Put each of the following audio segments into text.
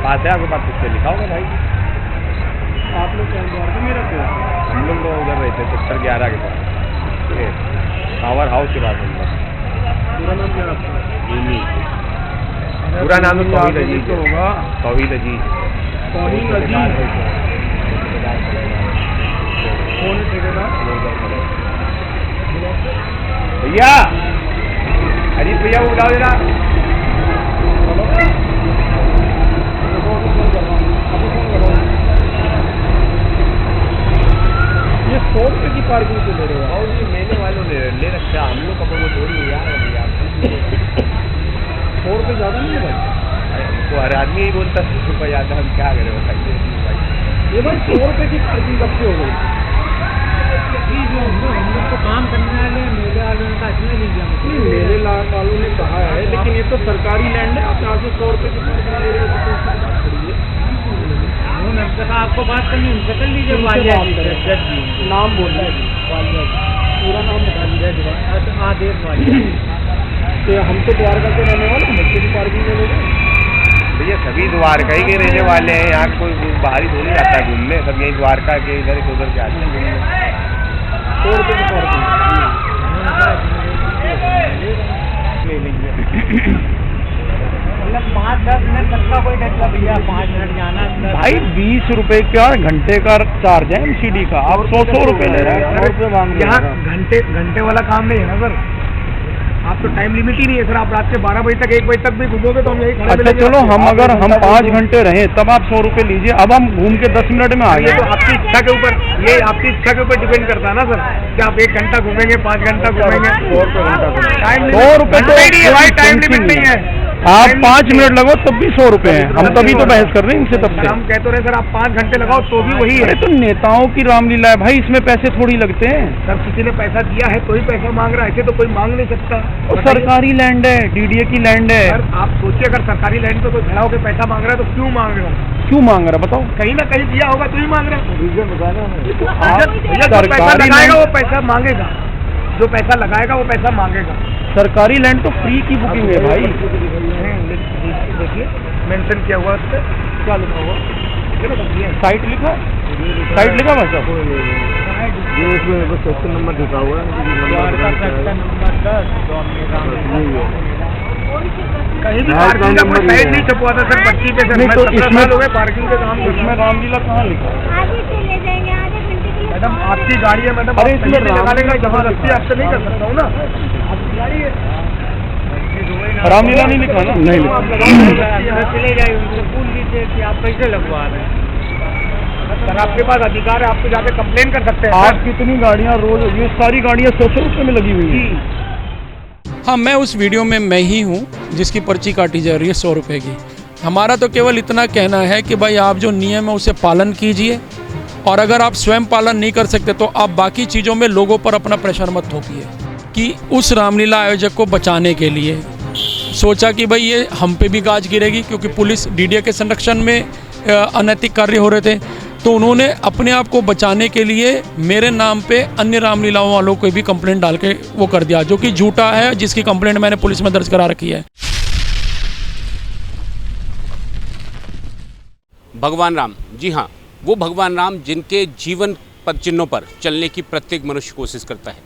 पास है, आपके पास किससे लिखा होगा भाई? आप लोग क्या द्वारका में रहते हो? हम लोग तो उधर रहते हैं सेक्टर 11 के पास, पावर हाउस के पास हम लोग। पूरा नाम क्या है आपका? पूरा नाम तो तौहीद अजीज तो होगा। तौहीद अजीज। तौहीद अजीज कौन है ठेकेदार? भैया, अजीत भैया को बुलाओ जरा। ये 100 रुपये की पार्किंग से ले रहे हो? और ये मेले वालों ने ले रखा, हम लोग कब वो थोड़ी है यार। 100 रुपये ज़्यादा नहीं है भाई? हमको हर आदमी ही बोलता 100 रुपये ज़्यादा, हम क्या करें बताइए भाई। ये भाई 100 रुपये की पार्किंग कब से हो गई? जो हम लोग को काम करने वाले मेले वालों ने कहा इसमें नहीं दिया। मेले वालों ने कहा है, लेकिन ये तो सरकारी लैंड है। आप यहाँ से 100 रुपये की पार्किंग ले रहे हो तो आपको बात करनी उनसे कर लीजिए। नाम बोल रहा है, पूरा नाम बता दीजिए। आदेश वालिया। तो हम तो द्वारका के रहने वाले, बच्चे की पार्किंग ले लोगे? भैया सभी द्वारका ही के रहने वाले हैं, यहाँ कोई बाहरी थोड़ी आता है घूमने, सब यही द्वारका के इधर से उधर के आते हैं घूमने। 100 रुपये की पार्किंग ले लीजिए। 5-10 मिनट तक का कोई डेट भैया, 5 मिनट जाना भाई 20 रुपए का घंटे का चार्ज है एमसीडी का, आप 100 रुपए ले रहे हैं। 100 रुपये मांग रहे हैं। यहाँ घंटे वाला काम नहीं है ना सर। आप तो टाइम लिमिट ही नहीं है सर। आप रात के 12 बजे तक 1 बजे तक भी घूमोगे तो हम यही खड़े अच्छा चलो, हम अगर हम 5 घंटे रहे तब आप 100 रुपये लीजिए। अब हम घूम के 10 मिनट में आ ये गए। तो आपकी इच्छा के ऊपर, ये आपकी इच्छा के ऊपर डिपेंड करता है ना सर, कि आप 1 घंटा घूमेंगे, 5 घंटा घूमेंगे। 100 रुपये टाइम 100 रुपये तो नहीं है भाई, टाइम लिमिट नहीं है। आप 5 मिनट लगो तब भी 100 रुपये हैं। हम तभी तो बहस कर रहे हैं इनसे तब से। हम कहते रहे सर आप 5 घंटे लगाओ तो भी वही है। अरे तो नेताओं की रामलीला है भाई, इसमें पैसे थोड़ी लगते हैं। सर किसी ने पैसा दिया है तो ही पैसा मांग रहा है, ऐसे तो कोई मांग नहीं सकता। और सरकारी लैंड है, डीडीए की लैंड है। सर आप सोचिए, अगर सरकारी लैंड पे कोई खड़ा होकर पैसा मांग रहा है तो क्यों मांग रहा है? क्यों मांग रहा है बताओ? कहीं ना कहीं दिया होगा तो ही मांग रहा है। रीजन बताना है। सरकारी जो पैसा लगाएगा लैंड- वो पैसा मांगेगा, जो पैसा लगाएगा वो पैसा मांगेगा। सरकारी लैंड तो फ्री की बुकिंग है भाई। देखिए मेंशन किया हुआ है, क्या लिखा हुआ? साइट लिखा, साइट लिखा भाई साहब। ये इसमें बस सेक्शन नंबर लिखा हुआ है, कहीं भी पार्किंग का कोई साइड नहीं छपवा था सर पर्ची पे। नहीं तो इसमें हो गए पार्किंग के काम। इसमें रामलीला कहाँ लिखा है? आगे चले जाएंगे, आधे घंटे के लिए। मैडम आपकी गाड़ी है मैडम, अरे आप इसमें कहीं भी लगा लेंगे, रामलीला जबरदस्ती आपसे नहीं कर सकता हूँ ना। आपकी गाड़ी है, रामलीला नहीं लिखा ना? नहीं लिखा। चले जाइए, उनसे पूछ लीजिए कि आप कैसे लगवा रहे हैं। सर आपके पास अधिकार है, आप तो जाके कंप्लेन कर सकते हैं। आप कितनी गाड़ियाँ रोज, ये सारी गाड़ियाँ 100 रुपये में लगी हुई हैं। हाँ, मैं उस वीडियो में मैं ही हूँ जिसकी पर्ची काटी जा रही है 100 रुपये की। हमारा तो केवल इतना कहना है कि भाई आप जो नियम है उसे पालन कीजिए, और अगर आप स्वयं पालन नहीं कर सकते तो आप बाकी चीज़ों में लोगों पर अपना प्रेशर मत थोपिए। कि उस रामलीला आयोजक को बचाने के लिए सोचा कि भाई ये हम पे भी गाज गिरेगी, क्योंकि पुलिस डीडीए के संरक्षण में अनैतिक कार्य हो रहे थे, तो उन्होंने अपने आप को बचाने के लिए मेरे नाम पे अन्य रामलीलाओं वालों को भी कंप्लेंट डाल के वो कर दिया, जो कि झूठा है, जिसकी कंप्लेंट मैंने पुलिस में दर्ज करा रखी है। भगवान राम, जी हाँ, वो भगवान राम जिनके जीवन पद चिन्हों पर चलने की प्रत्येक मनुष्य कोशिश करता है,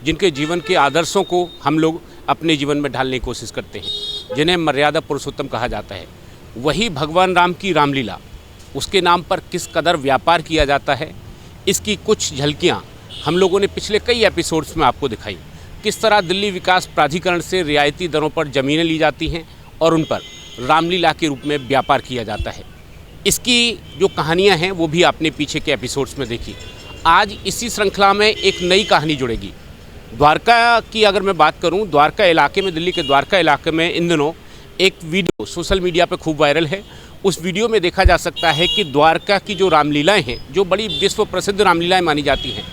जिनके जीवन के आदर्शों को हम लोग अपने जीवन में ढालने की कोशिश करते हैं, जिन्हें मर्यादा पुरुषोत्तम कहा जाता है, वही भगवान राम की रामलीला, उसके नाम पर किस कदर व्यापार किया जाता है, इसकी कुछ झलकियाँ हम लोगों ने पिछले कई एपिसोड्स में आपको दिखाई। किस तरह दिल्ली विकास प्राधिकरण से रियायती दरों पर ज़मीनें ली जाती हैं और उन पर रामलीला के रूप में व्यापार किया जाता है। इसकी जो कहानियाँ हैं वो भी आपने पीछे के एपिसोड्स में देखी। आज इसी श्रृंखला में एक नई कहानी जुड़ेगी। द्वारका की अगर मैं बात करूं, द्वारका इलाके में, दिल्ली के द्वारका इलाके में इन दिनों एक वीडियो सोशल मीडिया पर खूब वायरल है। उस वीडियो में देखा जा सकता है कि द्वारका की जो रामलीलाएं हैं, जो बड़ी विश्व प्रसिद्ध रामलीलाएं मानी जाती हैं,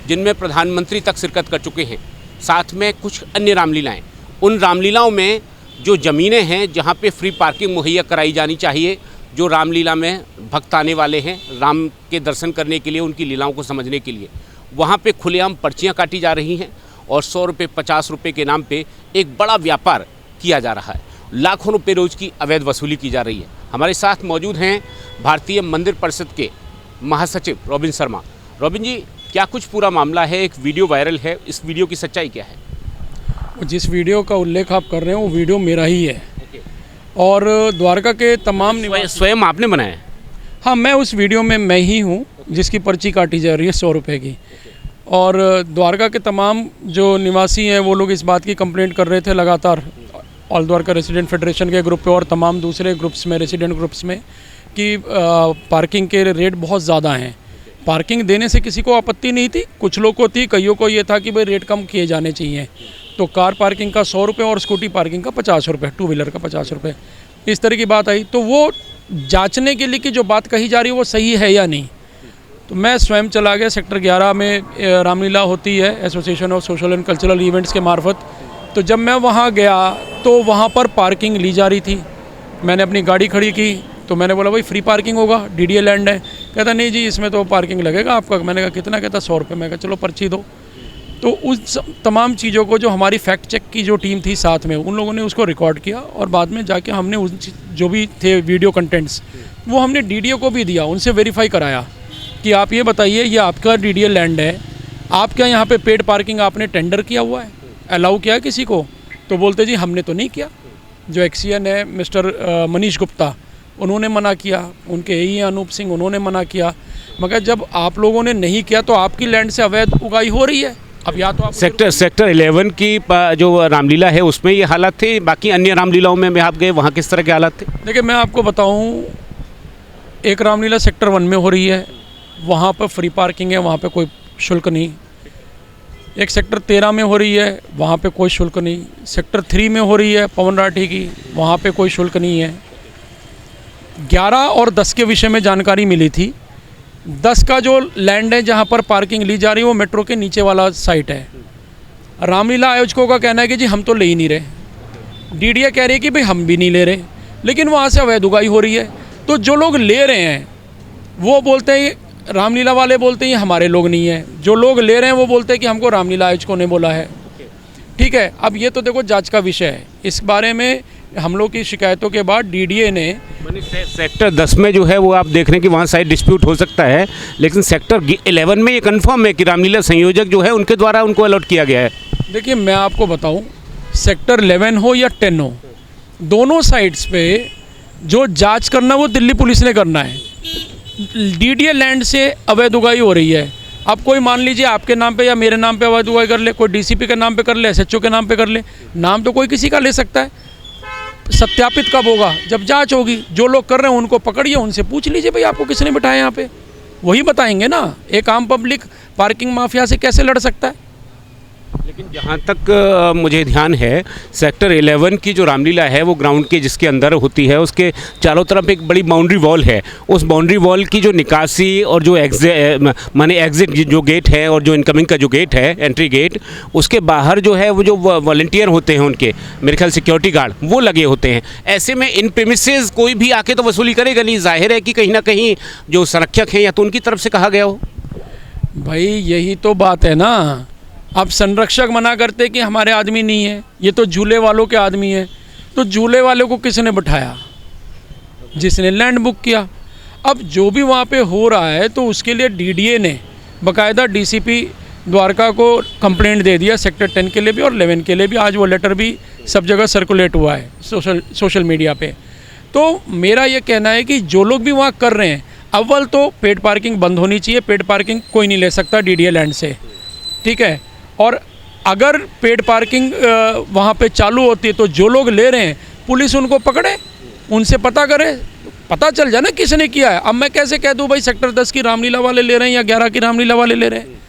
जिनमें प्रधानमंत्री तक शिरकत कर चुके हैं, साथ में कुछ अन्य रामलीलाएं, उन रामलीलाओं में जो ज़मीनें हैं जहाँ पे फ्री पार्किंग मुहैया कराई जानी चाहिए, जो रामलीला में भक्त आने वाले हैं राम के दर्शन करने के लिए, उनकी लीलाओं को समझने के लिए, वहाँ पे खुलेआम पर्चियाँ काटी जा रही हैं और 100 रुपये 50 रुपये के नाम पे एक बड़ा व्यापार किया जा रहा है। लाखों रुपये रोज़ की अवैध वसूली की जा रही है। हमारे साथ मौजूद हैं भारतीय मंदिर परिषद के महासचिव रॉबिन शर्मा। रॉबिन जी, क्या कुछ पूरा मामला है? एक वीडियो वायरल है, इस वीडियो की सच्चाई क्या है? जिस वीडियो का उल्लेख आप कर रहे हैं वो वीडियो मेरा ही है और द्वारका के तमाम स्वयं आपने बनाया है? हाँ, मैं उस वीडियो में मैं ही हूँ जिसकी पर्ची काटी जा रही है 100 रुपये की। और द्वारका के तमाम जो निवासी हैं वो लोग इस बात की कंप्लेंट कर रहे थे लगातार ऑल द्वारका रेसिडेंट फेडरेशन के ग्रुप पे और तमाम दूसरे ग्रुप्स में, रेसिडेंट ग्रुप्स में, कि पार्किंग के रेट बहुत ज़्यादा हैं। पार्किंग देने से किसी को आपत्ति नहीं थी, कुछ लोग को थी, कईयों को ये था कि भाई रेट कम किए जाने चाहिए। तो कार पार्किंग का 100 रुपये और स्कूटी पार्किंग का 50 रुपये, टू व्हीलर का 50 रुपये, इस तरह की बात आई। तो वो जांचने के लिए कि जो बात कही जा रही है वो सही है या नहीं, तो मैं स्वयं चला गया। सेक्टर 11 में रामलीला होती है association of social and cultural events के मार्फत। तो जब मैं वहाँ गया तो वहाँ पर पार्किंग ली जा रही थी। मैंने अपनी गाड़ी खड़ी की तो मैंने बोला भाई फ्री पार्किंग होगा, डीडीए लैंड है। कहता नहीं जी इसमें तो पार्किंग लगेगा आपका। मैंने कहा कितना? कहता 100 रुपये। मैं कहा चलो पर्ची दो। तो उस तमाम चीज़ों को जो हमारी फैक्ट चेक की जो टीम थी साथ में, उन लोगों ने उसको रिकॉर्ड किया और बाद में जाके हमने उन जो भी थे वीडियो कंटेंट्स वो हमने डीडीए को भी दिया, उनसे वेरीफाई कराया कि आप ये बताइए ये आपका डीडीए लैंड है, आप क्या यहाँ पे पेड पार्किंग आपने टेंडर किया हुआ है, अलाउ किया है किसी को? तो बोलते जी हमने तो नहीं किया। जो एक्सीएन है मिस्टर मनीष गुप्ता, उन्होंने मना किया, उनके एई अनूप सिंह, उन्होंने मना किया। मगर जब आप लोगों ने नहीं किया तो आपकी लैंड से अवैध उगाई हो रही है। अब या तो आप सेक्टर 11 की जो रामलीला है उसमें ये हालात थे, बाकी अन्य रामलीलाओं में आप गए वहाँ किस तरह के हालात थे? देखिए मैं आपको बताऊँ, एक रामलीला सेक्टर 1 में हो रही है, वहाँ पर फ्री पार्किंग है, वहाँ पे कोई शुल्क नहीं। एक सेक्टर 13 में हो रही है, वहाँ पे कोई शुल्क नहीं। सेक्टर 3 में हो रही है पवन राठी की, वहाँ पे कोई शुल्क नहीं है। 11 और 10 के विषय में जानकारी मिली थी। 10 का जो लैंड है जहाँ पर पार्किंग ली जा रही है वो मेट्रो के नीचे वाला साइट है। रामलीला आयोजकों का कहना है कि जी हम तो ले ही नहीं रहे। डीडीए कह रही है कि भाई हम भी नहीं ले रहे, लेकिन वहाँ से अवैध उगाई हो रही है। तो जो लोग ले रहे हैं वो बोलते हैं, रामलीला वाले बोलते हैं हमारे लोग नहीं हैं। जो लोग ले रहे हैं वो बोलते हैं कि हमको रामलीला आयोजकों ने बोला है। ठीक है, अब ये तो देखो जांच का विषय है। इस बारे में हम लोग की शिकायतों के बाद डीडीए ने सेक्टर 10 में जो है वो आप देख रहे हैं कि वहाँ साइड डिस्प्यूट हो सकता है, लेकिन सेक्टर 11 में ये कंफर्म है कि रामलीला संयोजक जो है उनके द्वारा उनको अलॉट किया गया है। देखिए मैं आपको बताऊं, सेक्टर 11 हो या 10 हो, दोनों साइड्स पे जो जांच करना वो दिल्ली पुलिस ने करना है। डीडीए लैंड से अवैध उगाई हो रही है। अब कोई मान लीजिए आपके नाम पे या मेरे नाम पे अवैध उगाई कर ले, कोई डीसीपी के नाम पे कर ले, एसएचओ के नाम पे कर ले, नाम तो कोई किसी का ले सकता है। सत्यापित कब होगा? जब जांच होगी। जो लोग कर रहे हैं उनको पकड़िए, उनसे पूछ लीजिए भाई आपको किसने बिठाया यहाँ पे, वही बताएंगे ना। एक आम पब्लिक पार्किंग माफिया से कैसे लड़ सकता है? लेकिन जहाँ तक मुझे ध्यान है, सेक्टर 11 की जो रामलीला है वो ग्राउंड के जिसके अंदर होती है, उसके चारों तरफ एक बड़ी बाउंड्री वॉल है। उस बाउंड्री वॉल की जो निकासी और जो एग्जिट जो गेट है और जो इनकमिंग का जो गेट है, एंट्री गेट, उसके बाहर जो है वो जो वॉलंटियर होते हैं उनके, मेरे ख्याल सिक्योरिटी गार्ड, वो लगे होते हैं। ऐसे में इन प्रीमिसेस कोई भी आके तो वसूली करेगा नहीं। जाहिर है कि कहीं ना कहीं जो संरक्षक हैं या तो उनकी तरफ से कहा गया हो। भाई यही तो बात है ना। अब संरक्षक मना करते कि हमारे आदमी नहीं है, ये तो झूले वालों के आदमी है। तो झूले वालों को किसने बिठाया? जिसने लैंड बुक किया। अब जो भी वहाँ पे हो रहा है तो उसके लिए डीडीए ने बाकायदा डीसीपी द्वारका को कंप्लेंट दे दिया, सेक्टर 10 के लिए भी और 11 के लिए भी। आज वो लेटर भी सब जगह सर्कुलेट हुआ है सोशल मीडिया पे। तो मेरा ये कहना है कि जो लोग भी वहाँ कर रहे हैं, अव्वल तो पेड पार्किंग बंद होनी चाहिए। पेड पार्किंग कोई नहीं ले सकता डीडीए लैंड से, ठीक है। और अगर पेड पार्किंग वहाँ पे चालू होती है तो जो लोग ले रहे हैं पुलिस उनको पकड़े, उनसे पता करे, पता चल जाए ना किसने किया है। अब मैं कैसे कह दूँ भाई सेक्टर 10 की रामलीला वाले ले रहे हैं या 11 की रामलीला वाले ले रहे हैं?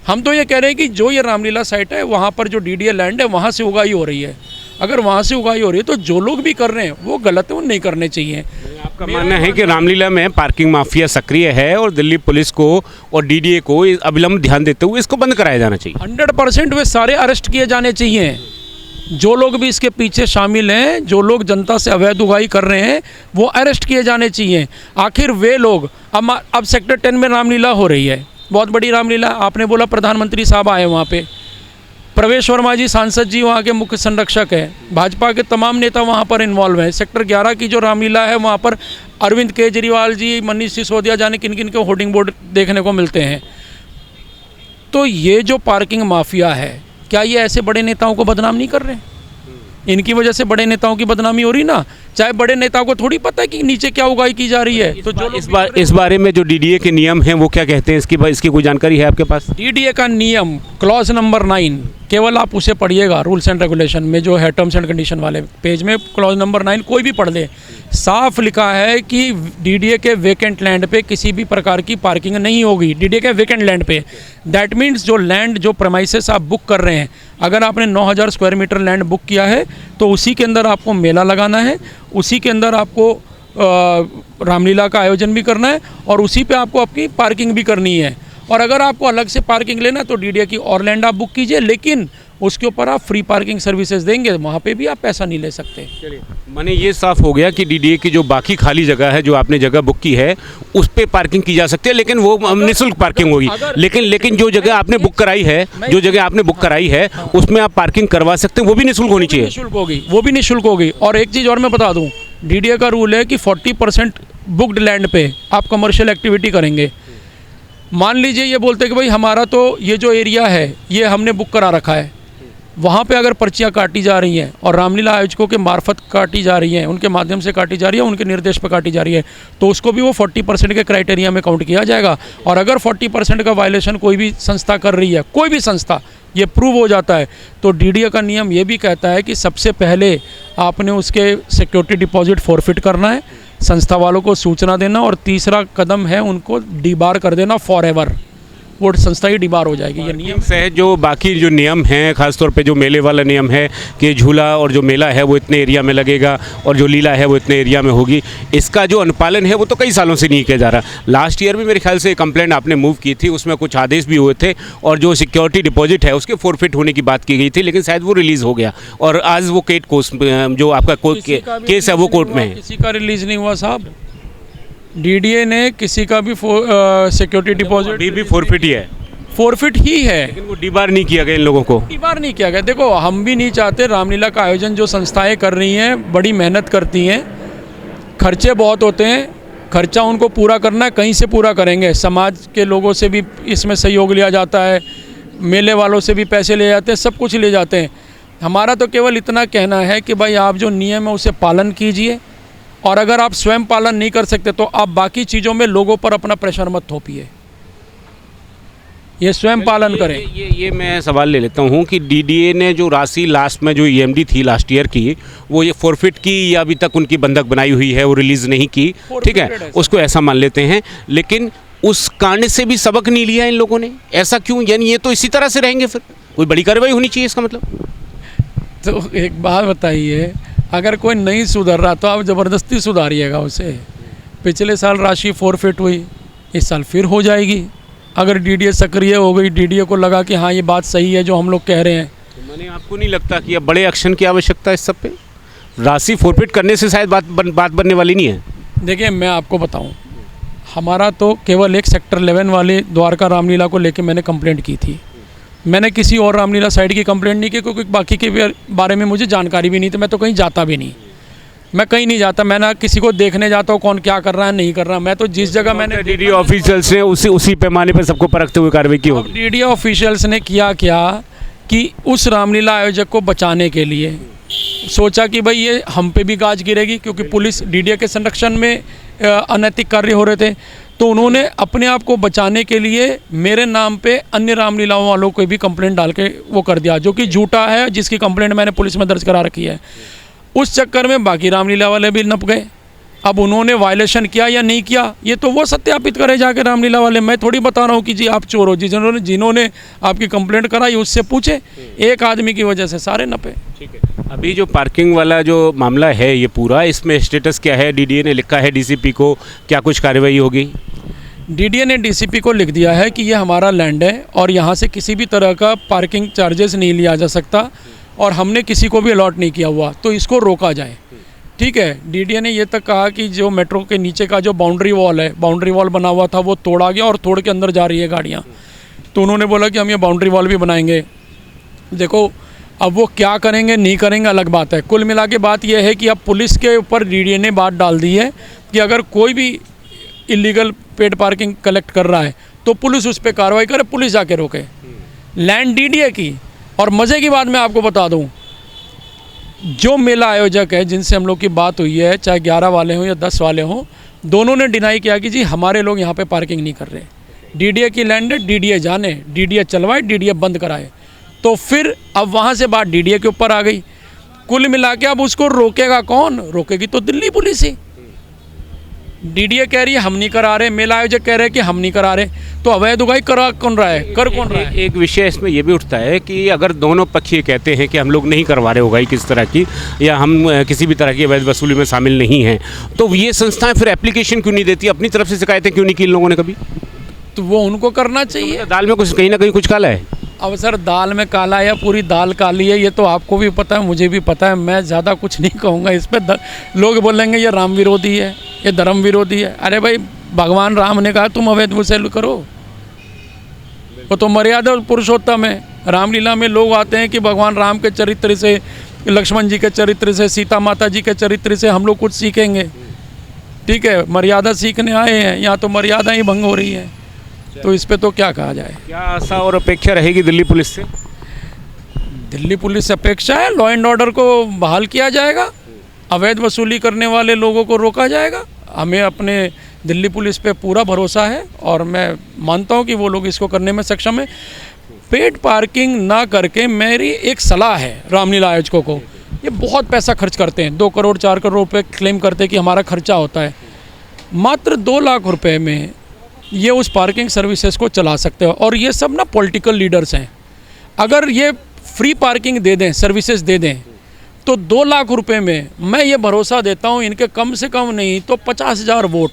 हम तो ये कह रहे हैं कि जो ये रामलीला साइट है वहाँ पर जो डीडीए लैंड है वहाँ से उगाई हो रही है। अगर वहाँ से उगाई हो रही है तो जो लोग भी कर रहे हैं वो गलत है, वो नहीं करने चाहिए। आपका मानना है कि रामलीला में पार्किंग माफिया सक्रिय है और दिल्ली पुलिस को और डीडीए को अविलंब ध्यान देते हुए इसको बंद कराया जाना चाहिए? 100% वे सारे अरेस्ट किए जाने चाहिए। जो लोग भी इसके पीछे शामिल हैं, जो लोग जनता से अवैध उगाई कर रहे हैं, वो अरेस्ट किए जाने चाहिए। आखिर वे लोग अब सेक्टर 10 में रामलीला हो रही है, बहुत बड़ी रामलीला। आपने बोला प्रधानमंत्री साहब आए वहाँ पे। प्रवेश वर्मा जी सांसद जी वहाँ के मुख्य संरक्षक हैं, भाजपा के तमाम नेता वहाँ पर इन्वॉल्व हैं। सेक्टर 11 की जो रामलीला है वहाँ पर अरविंद केजरीवाल जी, मनीष सिसोदिया, जाने किन किन के होर्डिंग बोर्ड देखने को मिलते हैं। तो ये जो पार्किंग माफिया है, क्या ये ऐसे बड़े नेताओं को बदनाम नहीं कर रहे हैं? इनकी वजह से बड़े नेताओं की बदनामी हो रही ना। चाहे बड़े नेताओं को थोड़ी पता है कि नीचे क्या उगाई की जा रही है। तो जो इस बारे में जो डीडीए के नियम हैं वो क्या कहते हैं, इसकी कोई जानकारी है आपके पास? डीडीए का नियम क्लॉज नंबर 9, केवल आप उसे पढ़िएगा, रूल्स एंड रेगुलेशन में जो है टर्म्स एंड कंडीशन वाले पेज में क्लॉज नंबर 9 कोई भी पढ़ ले, साफ लिखा है कि डीडीए के वेकेंट लैंड पे किसी भी प्रकार की पार्किंग नहीं होगी। डीडीए के वेकेंट लैंड पे, दैट मीन्स जो लैंड, जो प्रेमाइसेस आप बुक कर रहे हैं, अगर आपने 9000 स्क्वायर मीटर लैंड बुक किया है तो उसी के अंदर आपको मेला लगाना है, उसी के अंदर आपको रामलीला का आयोजन भी करना है और उसी पे आपको आपकी पार्किंग भी करनी है। और अगर आपको अलग से पार्किंग लेना है तो डीडीए की और लैंड आप बुक कीजिए, लेकिन उसके ऊपर आप फ्री पार्किंग सर्विसेज देंगे, वहाँ पे भी आप पैसा नहीं ले सकते। चलिए, माने ये साफ हो गया कि डीडीए की जो बाकी खाली जगह है, जो आपने जगह बुक की है, उस पे पार्किंग की जा सकती है, लेकिन वो निःशुल्क पार्किंग होगी। लेकिन जो जगह आपने बुक कराई है, उसमें आप पार्किंग करवा सकते हैं, वो भी निःशुल्क होनी चाहिए। निःशुल्क होगी, वो भी निःशुल्क होगी। और एक चीज़ और मैं बता दूँ, डीडीए का रूल है कि 40% बुक्ड लैंड पे आप कमर्शियल एक्टिविटी करेंगे। मान लीजिए ये बोलते हैं कि भाई हमारा तो ये जो एरिया है ये हमने बुक करा रखा है, वहाँ पे अगर पर्चियाँ काटी जा रही हैं और रामलीला आयोजकों के मार्फत काटी जा रही हैं, उनके माध्यम से काटी जा रही है, उनके निर्देश पर काटी जा रही है, तो उसको भी वो 40% के क्राइटेरिया में काउंट किया जाएगा। और अगर 40% का वायलेशन कोई भी संस्था कर रही है, कोई भी संस्था, ये प्रूव हो जाता है, तो डीडीए का नियम ये भी कहता है कि सबसे पहले आपने उसके सिक्योरिटी डिपॉजिट फॉरफिट करना है, संस्था वालों को सूचना देना, और तीसरा कदम है उनको डीबार कर देना फॉर एवर, वो संस्था ही डीबार हो जाएगी। ये नियम से जो बाकी जो नियम हैं, खासतौर पे जो मेले वाला नियम है कि झूला और जो मेला है वो इतने एरिया में लगेगा और जो लीला है वो इतने एरिया में होगी, इसका जो अनुपालन है वो तो कई सालों से नहीं किया जा रहा। लास्ट ईयर भी मेरे ख्याल से कंप्लेंट आपने मूव की थी, उसमें कुछ आदेश भी हुए थे और जो सिक्योरिटी डिपॉजिट है उसके फॉरफिट होने की बात की गई थी, लेकिन शायद वो रिलीज़ हो गया और आज वो जो आपका केस है वो कोर्ट में है। किसी का रिलीज़ नहीं हुआ साहब, डीडीए ने किसी का भी सिक्योरिटी डिपॉजिट भी फॉरफिट ही है, फॉरफिट ही है, लेकिन वो डीबार नहीं किया गया इन लोगों को, डीबार नहीं किया गया। देखो, हम भी नहीं चाहते, रामलीला का आयोजन जो संस्थाएं कर रही हैं बड़ी मेहनत करती हैं, खर्चे बहुत होते हैं, खर्चा उनको पूरा करना है, कहीं से पूरा करेंगे, समाज के लोगों से भी इसमें सहयोग लिया जाता है, मेले वालों से भी पैसे ले जाते हैं, सब कुछ ले जाते हैं। हमारा तो केवल इतना कहना है कि भाई आप जो नियम है उसे पालन कीजिए, और अगर आप स्वयं पालन नहीं कर सकते तो आप बाकी चीज़ों में लोगों पर अपना प्रेशर मत थोपिए, ये स्वयं पालन करें। ये मैं सवाल ले लेता हूँ कि डीडीए ने जो राशि लास्ट में जो ईएमडी थी लास्ट ईयर की, वो ये फॉरफिट की या अभी तक उनकी बंधक बनाई हुई है, वो रिलीज़ नहीं की, ठीक है, उसको ऐसा मान लेते हैं, लेकिन उस कांड से भी सबक नहीं लिया इन लोगों ने, ऐसा क्यों? यानी ये तो इसी तरह से रहेंगे, फिर कोई बड़ी कार्रवाई होनी चाहिए इसका मतलब। तो एक बात बताइए, अगर कोई नहीं सुधर रहा तो आप ज़बरदस्ती सुधारिएगा उसे। पिछले साल राशि फॉरफिट हुई, इस साल फिर हो जाएगी। अगर डीडीए सक्रिय हो गई, डीडीए को लगा कि हाँ ये बात सही है जो हम लोग कह रहे हैं, तो मैंने आपको नहीं लगता कि अब बड़े एक्शन की आवश्यकता है इस सब पे? राशि फॉरफिट करने से शायद बात बनने वाली नहीं है। देखिए, मैं आपको बताऊं, हमारा तो केवल एक सेक्टर 11 वाले द्वारका रामलीला को लेकर मैंने कंप्लेंट की थी। मैंने किसी और रामलीला साइड की कंप्लेंट नहीं की, क्योंकि बाकी के बारे में मुझे जानकारी भी नहीं थी, मैं तो कहीं जाता भी नहीं, मैं कहीं नहीं जाता, मैं ना किसी को देखने जाता हूँ कौन क्या कर रहा है नहीं कर रहा। मैं तो जिस जगह मैंने डीडीए ऑफिशियल्स ने उसी पैमाने पर सबको परखते हुए कार्रवाई की होगी। डीडीए ऑफिशियल्स ने किया क्या कि उस रामलीला आयोजक को बचाने के लिए सोचा कि भाई ये हम पे भी गाज गिरेगी, क्योंकि पुलिस डीडीए के संरक्षण में अनैतिक कार्य हो रहे थे, तो उन्होंने अपने आप को बचाने के लिए मेरे नाम पे अन्य रामलीलाओं वालों को भी कंप्लेंट डाल के वो कर दिया, जो कि झूठा है, जिसकी कंप्लेंट मैंने पुलिस में दर्ज करा रखी है। उस चक्कर में बाकी रामलीला वाले भी नप गए। अब उन्होंने वायलेशन किया या नहीं किया ये तो वो सत्यापित करे जाके रामलीला वाले, मैं थोड़ी बता रहा हूँ कि जी आप चोर हो। जिन्होंने आपकी कंप्लेंट कराई उससे पूछे, एक आदमी की वजह से सारे नपे। ठीक है, अभी जो पार्किंग वाला जो मामला है ये पूरा, इसमें स्टेटस क्या है? डीडीए ने लिखा है डीसीपी को, क्या कुछ कार्रवाई होगी? डीडीए ने डीसीपी को लिख दिया है कि ये हमारा लैंड है और यहाँ से किसी भी तरह का पार्किंग चार्जेस नहीं लिया जा सकता, और हमने किसी को भी अलॉट नहीं किया हुआ, तो इसको रोका जाए। ठीक है, डीडीए ने ये तक कहा कि जो मेट्रो के नीचे का जो बाउंड्री वॉल है, बाउंड्री वॉल बना हुआ था, वो तोड़ा गया और तोड़ के अंदर जा रही है गाड़ियाँ, तो उन्होंने बोला कि हम ये बाउंड्री वॉल भी बनाएंगे। देखो अब वो क्या करेंगे नहीं करेंगे अलग बात है। कुल मिला के बात यह है कि अब पुलिस के ऊपर डीडीए ने बात डाल दी है कि अगर कोई भी इलीगल पेड पार्किंग कलेक्ट कर रहा है तो पुलिस उस पर कार्रवाई करे, पुलिस जाके रोके। लैंड डीडीए की। और मज़े की बात मैं आपको बता दूं, जो मेला आयोजक है जिनसे हम लोग की बात हुई है, चाहे 11 वाले हों या 10 वाले हों, दोनों ने डिनाई किया कि जी हमारे लोग यहाँ पे पार्किंग नहीं कर रहे। डीडीए की लैंड है, डीडीए जाने, डीडीए चलवाए, डीडीए बंद कराए। तो फिर अब वहाँ से बात डीडीए के ऊपर आ गई। कुल मिला के अब उसको रोकेगा कौन? रोकेगी तो दिल्ली पुलिस ही। डीडीए कह रही है हम नहीं करा रहे, मेला आयोजक कह रहे हैं कि हम नहीं करा रहे, तो अवैध उगाई करा कौन रहा है, कर कौन रहा है? एक विषय इसमें ये भी उठता है कि अगर दोनों पक्ष ये कहते हैं कि हम लोग नहीं करवा रहे उगाई किस तरह की, या हम किसी भी तरह की अवैध वसूली में शामिल नहीं हैं, तो ये संस्थाएं फिर एप्लीकेशन क्यों नहीं देती, अपनी तरफ से शिकायतें क्यों नहीं की इन लोगों ने कभी? तो वो उनको करना चाहिए। दाल में कुछ कहीं ना कहीं कुछ काला है। अब सर दाल में काला या पूरी दाल काली है ये तो आपको भी पता है, मुझे भी पता है, मैं ज़्यादा कुछ नहीं कहूँगा इस पर। लोग बोलेंगे ये राम विरोधी है, ये धर्म विरोधी है। अरे भाई भगवान राम ने कहा तुम अवैध वसूली करो, वो तो मर्यादा पुरुषोत्तम है। रामलीला में लोग आते हैं कि भगवान राम के चरित्र से, लक्ष्मण जी के चरित्र से, सीता माता जी के चरित्र से हम लोग कुछ सीखेंगे। ठीक है, मर्यादा सीखने आए हैं, यहाँ तो मर्यादा ही भंग हो रही है, तो इस पे तो क्या कहा जाए। क्या आशा और अपेक्षा रहेगी दिल्ली पुलिस से? दिल्ली पुलिस से अपेक्षा है लॉ एंड ऑर्डर को बहाल किया जाएगा, अवैध वसूली करने वाले लोगों को रोका जाएगा। हमें अपने दिल्ली पुलिस पे पूरा भरोसा है और मैं मानता हूँ कि वो लोग इसको करने में सक्षम है। पेड पार्किंग ना करके मेरी एक सलाह है रामलीला आयोजकों को, ये बहुत पैसा खर्च करते हैं, 2 करोड़ 4 करोड़ रुपये क्लेम करते हैं कि हमारा खर्चा होता है। मात्र 2 लाख रुपए में ये उस पार्किंग सर्विसेज को चला सकते हो। और ये सब ना पॉलिटिकल लीडर्स हैं। अगर ये फ्री पार्किंग दे दें, सर्विसेज दे दें, तो 2 लाख रुपए में मैं ये भरोसा देता हूँ इनके कम से कम नहीं तो 50,000 वोट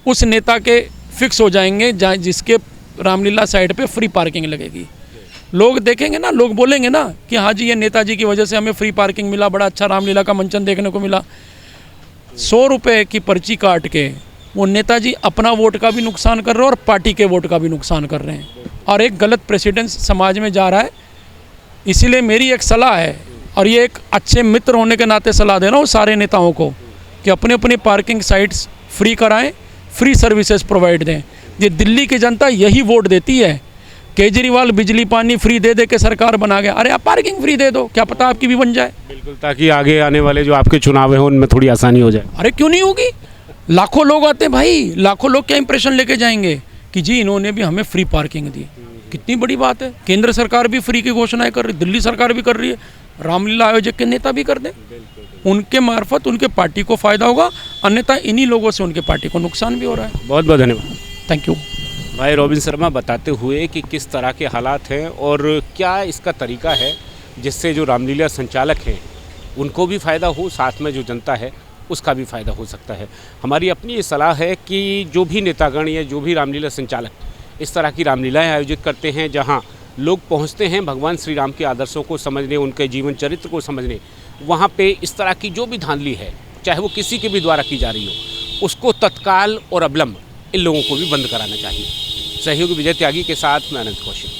उस नेता के फिक्स हो जाएंगे जहाँ जिसके रामलीला साइड पे फ्री पार्किंग लगेगी। लोग देखेंगे ना, लोग बोलेंगे ना कि हाँ जी ये नेताजी की वजह से हमें फ्री पार्किंग मिला, बड़ा अच्छा रामलीला का मंचन देखने को मिला। 100 रुपये की पर्ची काट के वो नेताजी अपना वोट का भी नुकसान कर रहे हैं और पार्टी के वोट का भी नुकसान कर रहे हैं, और एक गलत प्रेसिडेंस समाज में जा रहा है। इसीलिए मेरी एक सलाह है, और ये एक अच्छे मित्र होने के नाते सलाह दे रहा हूँ सारे नेताओं को, कि अपने अपने पार्किंग साइट्स फ्री कराएं, फ्री सर्विसेज प्रोवाइड दें। ये दिल्ली की जनता यही वोट देती है। केजरीवाल बिजली पानी फ्री दे दे के सरकार बना गया, अरे आप पार्किंग फ्री दे दो, क्या पता आपकी भी बन जाए। बिल्कुल, ताकि आगे आने वाले जो आपके चुनाव हैं उनमें थोड़ी आसानी हो जाए। अरे क्यों नहीं होगी, लाखों लोग आते हैं भाई, लाखों लोग क्या इंप्रेशन लेके जाएंगे कि जी इन्होंने भी हमें फ्री पार्किंग दी। कितनी बड़ी बात है। केंद्र सरकार भी फ्री की घोषणाएं कर रही, दिल्ली सरकार भी कर रही है, रामलीला आयोजक के नेता भी कर दें, उनके मार्फत उनके पार्टी को फायदा होगा, अन्यथा इन्हीं लोगों से उनके पार्टी को नुकसान भी हो रहा है। बहुत बहुत धन्यवाद। Thank you. भाई रॉबिन शर्मा बताते हुए कि किस तरह के हालात हैं और क्या इसका तरीका है जिससे जो रामलीला संचालक हैं उनको भी फ़ायदा हो, साथ में जो जनता है उसका भी फ़ायदा हो सकता है। हमारी अपनी ये सलाह है कि जो भी नेतागण या जो भी रामलीला संचालक इस तरह की रामलीलाएँ आयोजित करते हैं जहाँ लोग पहुँचते हैं भगवान श्री राम के आदर्शों को समझने, उनके जीवन चरित्र को समझने, वहाँ पे इस तरह की जो भी धांधली है, चाहे वो किसी के भी द्वारा की जा रही हो, उसको तत्काल और अविलंब इन लोगों को भी बंद कराना चाहिए। सहयोगी विजय त्यागी के साथ मैं अनंत कौशिक।